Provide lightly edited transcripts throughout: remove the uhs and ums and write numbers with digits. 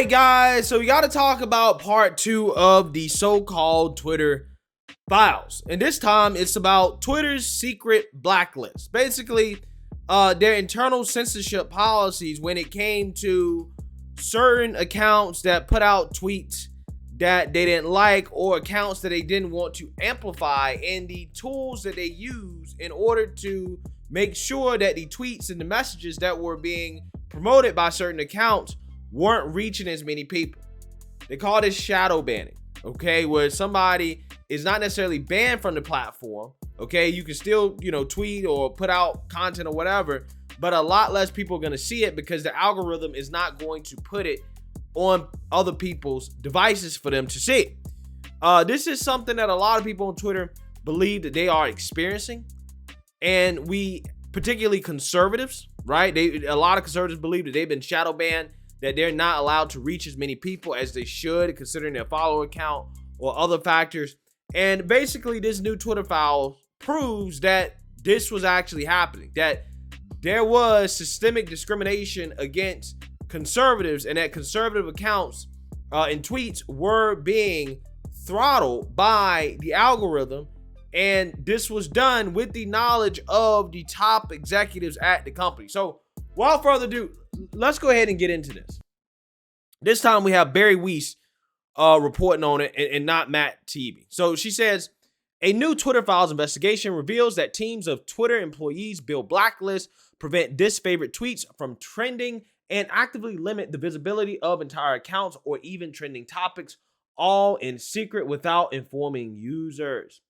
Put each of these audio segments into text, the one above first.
right, guys, so we got to talk about part 2 of the so-called Twitter files. And this time it's about Twitter's secret blacklist. Basically, their internal censorship policies when it came to certain accounts that put out tweets that they didn't like, or accounts that they didn't want to amplify, and the tools that they use in order to make sure that the tweets and the messages that were being promoted by certain accounts weren't reaching as many people. They call this shadow banning, okay, where somebody is not necessarily banned from the platform, okay, you can still, tweet or put out content or whatever, but a lot less people are going to see it because the algorithm is not going to put it on other people's devices for them to see. This is something that a lot of people on Twitter believe that they are experiencing, and we, particularly conservatives, right? A lot of conservatives believe that they've been shadow banned, that they're not allowed to reach as many people as they should, considering their follower count or other factors. And basically, this new Twitter file proves that this was actually happening, that there was systemic discrimination against conservatives, and that conservative accounts and tweets were being throttled by the algorithm. And this was done with the knowledge of the top executives at the company. So without further ado, let's go ahead and get into this. This time we have Barry Weiss reporting on it, and not Matt Taibbi. So she says, a new Twitter files investigation reveals that teams of Twitter employees build blacklists, prevent disfavored tweets from trending, and actively limit the visibility of entire accounts or even trending topics, all in secret without informing users.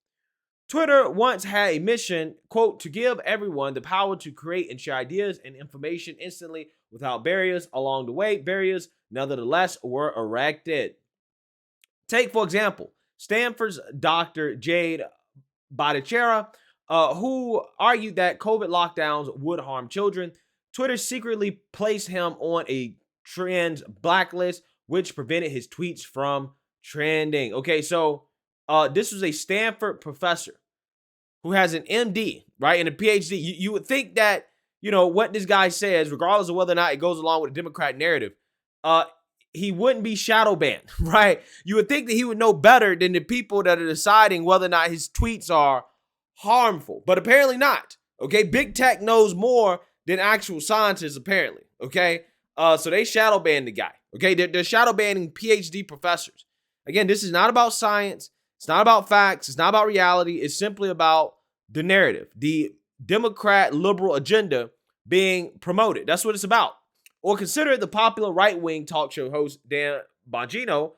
Twitter once had a mission, quote, to give everyone the power to create and share ideas and information instantly without barriers. Along the way, barriers nevertheless were erected. Take, for example, Stanford's Dr. Jade Bhattacharya, who argued that COVID lockdowns would harm children. Twitter secretly placed him on a trends blacklist, which prevented his tweets from trending. Okay, so this was a Stanford professor who has an MD, right, and a PhD. You would think that, what this guy says, regardless of whether or not it goes along with the Democrat narrative, he wouldn't be shadow banned, right? You would think that he would know better than the people that are deciding whether or not his tweets are harmful, but apparently not, okay? Big tech knows more than actual scientists, apparently, okay? So they shadow banned the guy, okay? They're shadow banning PhD professors. Again, this is not about science. It's not about facts. It's not about reality. It's simply about the narrative, the Democrat liberal agenda being promoted. That's what it's about. Or consider the popular right-wing talk show host Dan Bongino,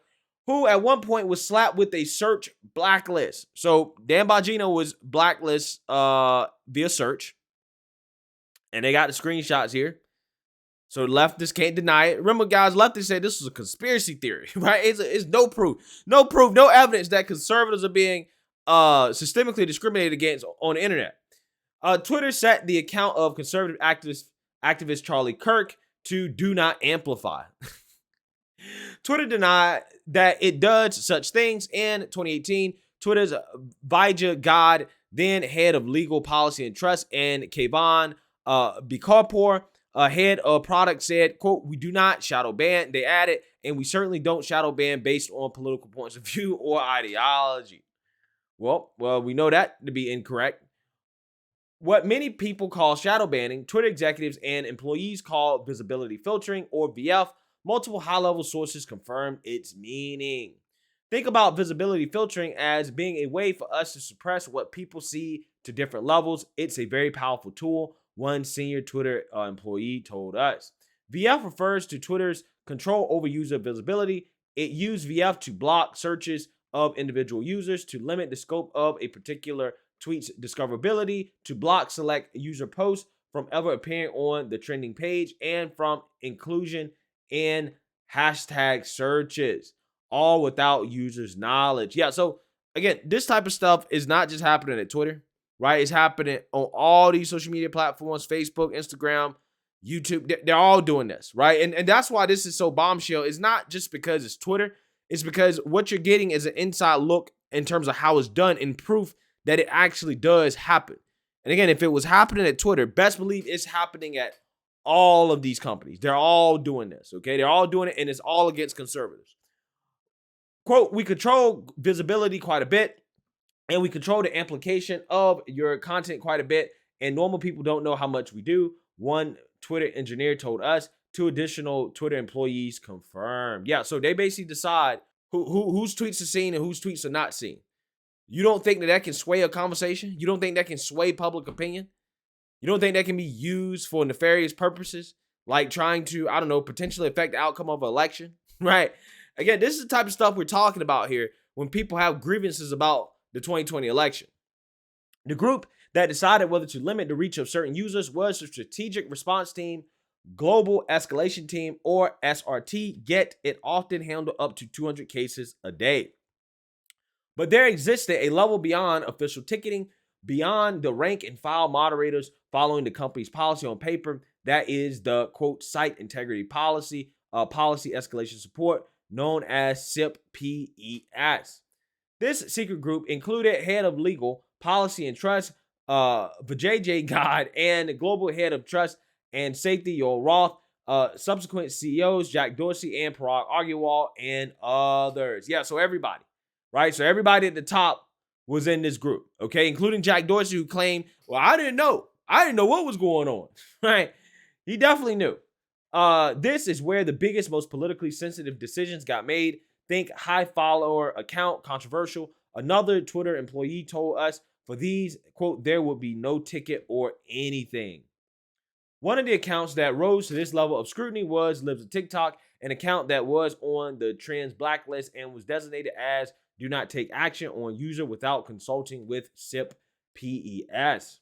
who at one point was slapped with a search blacklist. So Dan Bongino was blacklisted via search. And they got the screenshots here. So leftists can't deny it. Remember, guys, leftists say this was a conspiracy theory, right? It's no proof, no evidence that conservatives are being systemically discriminated against on the internet. Twitter set the account of conservative activist Charlie Kirk to do not amplify. Twitter denied that it does such things. In 2018, Twitter's Vijay God, then head of legal policy and trust, and Kevan Bikapoor, head of product, said, quote, we do not shadow ban. They added, and we certainly don't shadow ban based on political points of view or ideology. Well, we know that to be incorrect. What many people call shadow banning, Twitter executives and employees call visibility filtering, or VF. Multiple high-level sources confirmed its meaning. Think about visibility filtering as being a way for us to suppress what people see to different levels. It's a very powerful tool, one senior Twitter employee told us. VF refers to Twitter's control over user visibility. It used VF to block searches of individual users, to limit the scope of a particular tweet's discoverability, to block select user posts from ever appearing on the trending page, and from inclusion in hashtag searches, all without users' knowledge. Yeah, so again, this type of stuff is not just happening at Twitter, right? It's happening on all these social media platforms, Facebook, Instagram, YouTube. They're all doing this, right? And that's why this is so bombshell. It's not just because it's Twitter. It's because what you're getting is an inside look in terms of how it's done, and proof that it actually does happen. And again, if it was happening at Twitter, best believe it's happening at All of these companies, they're all doing this, okay? They're all doing it, and it's all against conservatives. Quote, we control visibility quite a bit, and we control the amplification of your content quite a bit, and normal people don't know how much we do. One Twitter engineer told us. 2 additional Twitter employees confirmed. Yeah, so they basically decide whose tweets are seen and whose tweets are not seen. You don't think that can sway a conversation? You don't think that can sway public opinion? You don't think that can be used for nefarious purposes, like trying to, I don't know, potentially affect the outcome of an election, right? Again, this is the type of stuff we're talking about here when people have grievances about the 2020 election. The group that decided whether to limit the reach of certain users was the Strategic Response Team, Global Escalation Team, or SRT, yet it often handled up to 200 cases a day. But there existed a level beyond official ticketing, beyond the rank and file moderators following the company's policy on paper. That is the, quote, site integrity policy, policy escalation support, known as SIP-PES. This secret group included head of legal, policy, and trust, Vijay God, and global head of trust and safety, Yoel Roth, subsequent CEOs, Jack Dorsey and Parag Agrawal, and others. Yeah, so everybody, right? So everybody at the top was in this group, okay? Including Jack Dorsey, who claimed, well, I didn't know what was going on, right? He definitely knew. This is where the biggest, most politically sensitive decisions got made. Think high follower account, controversial. Another Twitter employee told us for these, quote, there would be no ticket or anything. One of the accounts that rose to this level of scrutiny was Libs of TikTok, an account that was on the trends blacklist and was designated as do not take action on user without consulting with SIP-PES.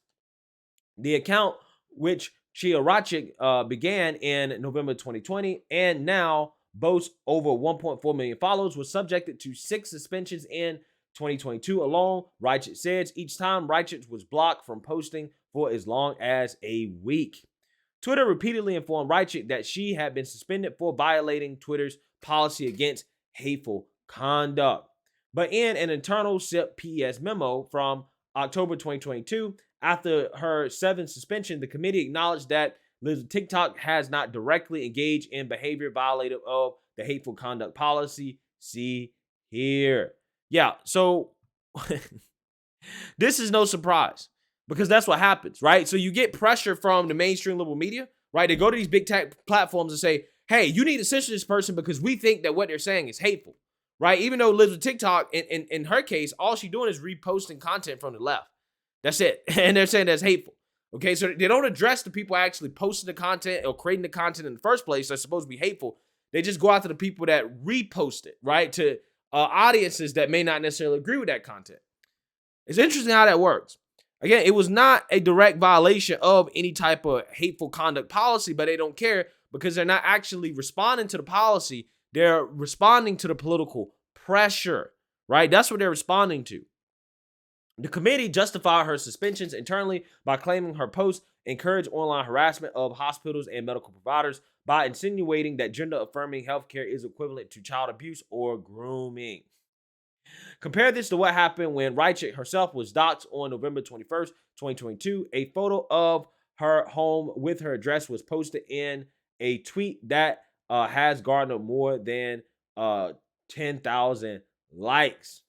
The account, which Chiarachik began in November 2020 and now boasts over 1.4 million followers, was subjected to 6 suspensions in 2022 alone. Reichert says each time Reichert was blocked from posting for as long as a week. Twitter repeatedly informed Reichert that she had been suspended for violating Twitter's policy against hateful conduct. But in an internal SIP-PES memo from October 2022, after her 7th suspension, the committee acknowledged that TikTok has not directly engaged in behavior violative of the hateful conduct policy. See here. Yeah, so this is no surprise because that's what happens, right? So you get pressure from the mainstream liberal media, right? They go to these big tech platforms and say, hey, you need to censor this person because we think that what they're saying is hateful, right? Even though Libs with TikTok, in her case, all she's doing is reposting content from the left. That's it. And they're saying that's hateful. Okay, so they don't address the people actually posting the content or creating the content in the first place that's supposed to be hateful. They just go after the people that repost it, right, to audiences that may not necessarily agree with that content. It's interesting how that works. Again, it was not a direct violation of any type of hateful conduct policy, but they don't care because they're not actually responding to the policy. They're responding to the political pressure, right? That's what they're responding to. The committee justified her suspensions internally by claiming her posts encouraged online harassment of hospitals and medical providers by insinuating that gender-affirming healthcare is equivalent to child abuse or grooming. Compare this to what happened when Reichert herself was doxxed on November 21st, 2022. A photo of her home with her address was posted in a tweet that has garnered more than 10,000 likes.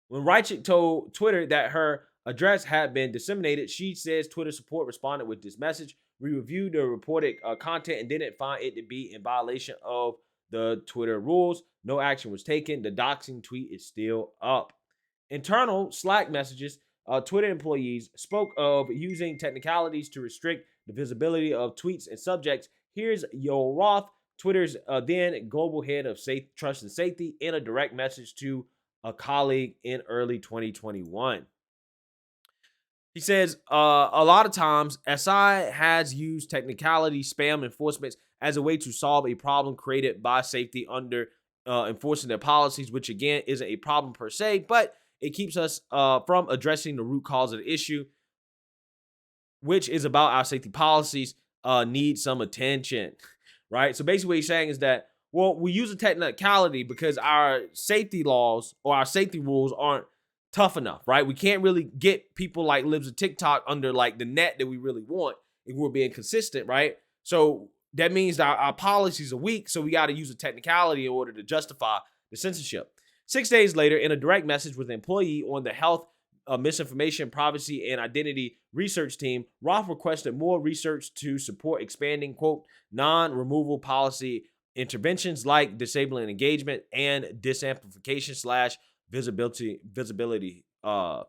When Reichert told Twitter that her address had been disseminated, she says Twitter support responded with this message. We reviewed the reported content and didn't find it to be in violation of the Twitter rules. No action was taken. The doxing tweet is still up. Internal Slack messages, Twitter employees spoke of using technicalities to restrict the visibility of tweets and subjects. Here's Yoel Roth, Twitter's then global head of trust and safety, in a direct message to a colleague in early 2021. He says, a lot of times, SI has used technicality spam enforcements as a way to solve a problem created by safety under enforcing their policies, which again isn't a problem per se, but it keeps us from addressing the root cause of the issue, which is about our safety policies need some attention, right? So basically what he's saying is that, well, we use a technicality because our safety laws or our safety rules aren't tough enough, right? We can't really get people like Libs of TikTok under like the net that we really want. and we're being consistent, right? So that means that our policies are weak, so we got to use a technicality in order to justify the censorship. 6 days later, in a direct message with an employee on the health, misinformation, privacy, and identity research team, Roth requested more research to support expanding, quote, non-removal policy interventions like disabling engagement and disamplification / visibility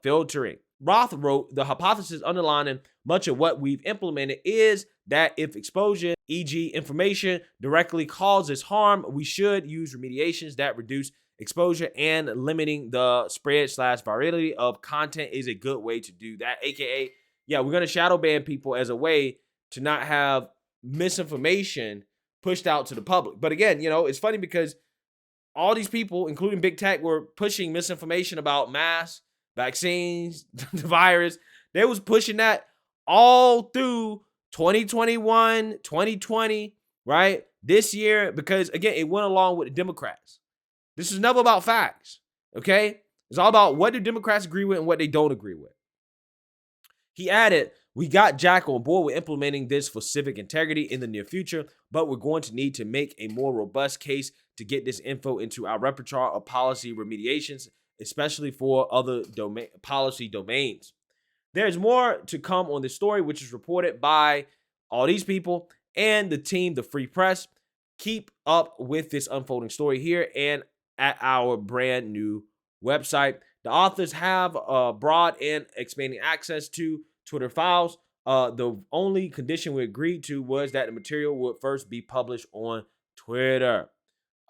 filtering. Roth wrote, the hypothesis underlining much of what we've implemented is that if exposure, e.g. information, directly causes harm, we should use remediations that reduce exposure, and limiting the spread / virality of content is a good way to do that. AKA, yeah, we're going to shadow ban people as a way to not have misinformation pushed out to the public. But again, it's funny because all these people, including big tech, were pushing misinformation about masks, vaccines, the virus. They was pushing that all through 2021, 2020, right? This year, because again, it went along with the Democrats. This is never about facts, okay? It's all about what do Democrats agree with and what they don't agree with. He added, we got Jack on board with implementing this for civic integrity in the near future, but we're going to need to make a more robust case to get this info into our repertoire of policy remediations, especially for other policy domains. There's more to come on this story, which is reported by all these people and the team, the Free Press. Keep up with this unfolding story here and at our brand new website. The authors have broad and expanding access to Twitter files. The only condition we agreed to was that the material would first be published on Twitter.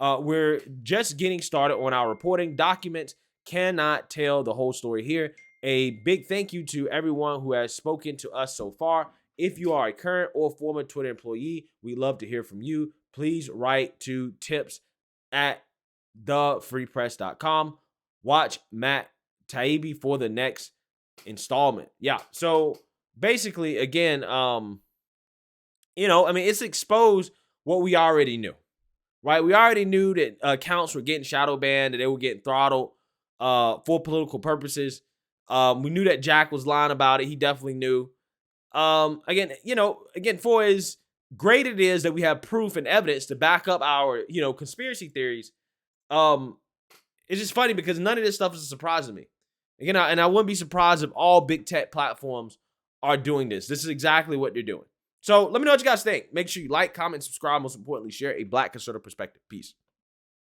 We're just getting started on our reporting. Documents cannot tell the whole story here. A big thank you to everyone who has spoken to us so far. If you are a current or former Twitter employee, we'd love to hear from you. Please write to tips@thefreepress.com. Watch Matt Taibbi for the next installment. Yeah, so basically, again, it's exposed what we already knew, right? We already knew that accounts were getting shadow banned, that they were getting throttled for political purposes. We knew that Jack was lying about it. He definitely knew. Again, for as great it is that we have proof and evidence to back up our, conspiracy theories, it's just funny because none of this stuff is a surprise to me. And I wouldn't be surprised if all big tech platforms are doing this. This is exactly what they're doing. So let me know what you guys think. Make sure you like, comment, subscribe. Most importantly, share a Black conservative perspective. Peace.